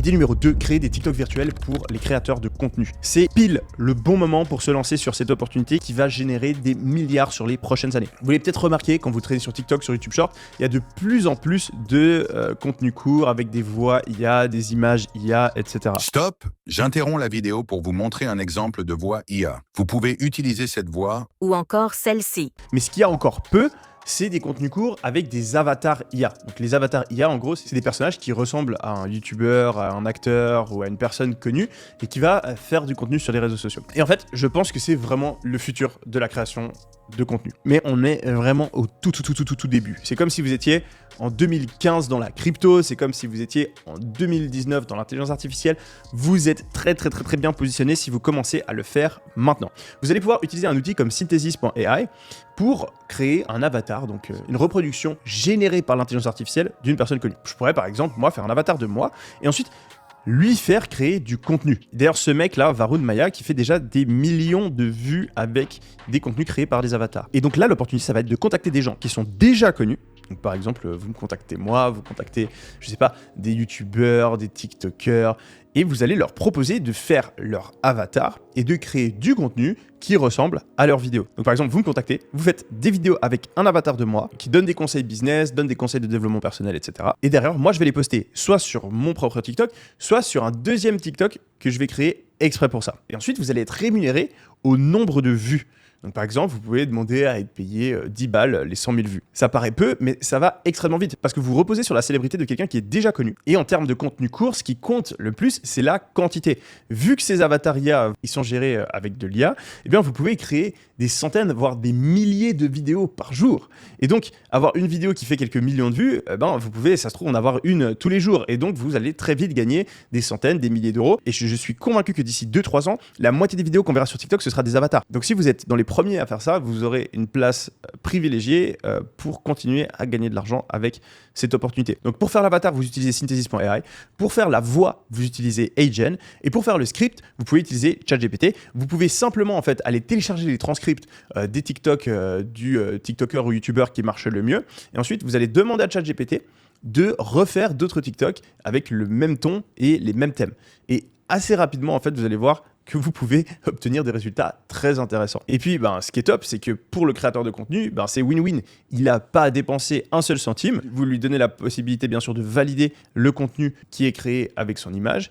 Idée numéro 2, créer des TikTok virtuels pour les créateurs de contenu. C'est pile le bon moment pour se lancer sur cette opportunité qui va générer des milliards sur les prochaines années. Vous l'avez peut-être remarqué quand vous traînez sur TikTok, sur YouTube Short, il y a de plus en plus de contenu court avec des voix IA, des images IA, etc. Stop, j'interromps la vidéo pour vous montrer un exemple de voix IA. Vous pouvez utiliser cette voix ou encore celle-ci. Mais ce qu'il y a encore peu, c'est des contenus courts avec des avatars IA. Donc les avatars IA, en gros, c'est des personnages qui ressemblent à un YouTuber, à un acteur ou à une personne connue et qui va faire du contenu sur les réseaux sociaux. Et en fait, je pense que c'est vraiment le futur de la création de contenu. Mais on est vraiment au tout début. C'est comme si vous étiez en 2015 dans la crypto, c'est comme si vous étiez en 2019 dans l'intelligence artificielle. Vous êtes très bien positionné si vous commencez à le faire maintenant. Vous allez pouvoir utiliser un outil comme Synthesis.ai pour créer un avatar, donc une reproduction générée par l'intelligence artificielle d'une personne connue. Je pourrais par exemple, moi, faire un avatar de moi et ensuite lui faire créer du contenu. D'ailleurs, ce mec-là, Varun Maya, qui fait déjà des millions de vues avec des contenus créés par des avatars. Et donc là, l'opportunité, ça va être de contacter des gens qui sont déjà connus. Donc par exemple, vous me contactez moi, vous contactez, je sais pas, des youtubeurs, des tiktokers, et vous allez leur proposer de faire leur avatar et de créer du contenu qui ressemble à leurs vidéos. Donc par exemple, vous me contactez, vous faites des vidéos avec un avatar de moi qui donne des conseils business, donne des conseils de développement personnel, etc. Et derrière, moi, je vais les poster soit sur mon propre TikTok, soit sur un deuxième TikTok que je vais créer exprès pour ça. Et ensuite, vous allez être rémunéré au nombre de vues. Donc par exemple, vous pouvez demander à être payé 10 balles les 100 000 vues. Ça paraît peu, mais ça va extrêmement vite parce que vous reposez sur la célébrité de quelqu'un qui est déjà connu. Et en termes de contenu court, ce qui compte le plus, c'est la quantité. Vu que ces avatars IA, ils sont gérés avec de l'IA, eh bien vous pouvez créer des centaines, voire des milliers de vidéos par jour. Et donc, avoir une vidéo qui fait quelques millions de vues, vous pouvez, ça se trouve, en avoir une tous les jours. Et donc, vous allez très vite gagner des centaines, des milliers d'euros. Et je suis convaincu que d'ici 2-3 ans, la moitié des vidéos qu'on verra sur TikTok, ce sera des avatars. Donc, si vous êtes dans les premiers à faire ça, vous aurez une place privilégiée pour continuer à gagner de l'argent avec cette opportunité. Donc, pour faire l'avatar, vous utilisez Synthesis.ai. Pour faire la voix, vous utilisez HeyGen. Et pour faire le script, vous pouvez utiliser ChatGPT. Vous pouvez simplement, en fait, aller télécharger les transcripts des TikTok du TikToker ou YouTuber qui marche le mieux. Et ensuite, vous allez demander à ChatGPT de refaire d'autres TikTok avec le même ton et les mêmes thèmes. Et assez rapidement, en fait, vous allez voir que vous pouvez obtenir des résultats très intéressants. Et puis, ce qui est top, c'est que pour le créateur de contenu, c'est win-win. Il n'a pas à dépenser un seul centime. Vous lui donnez la possibilité, bien sûr, de valider le contenu qui est créé avec son image.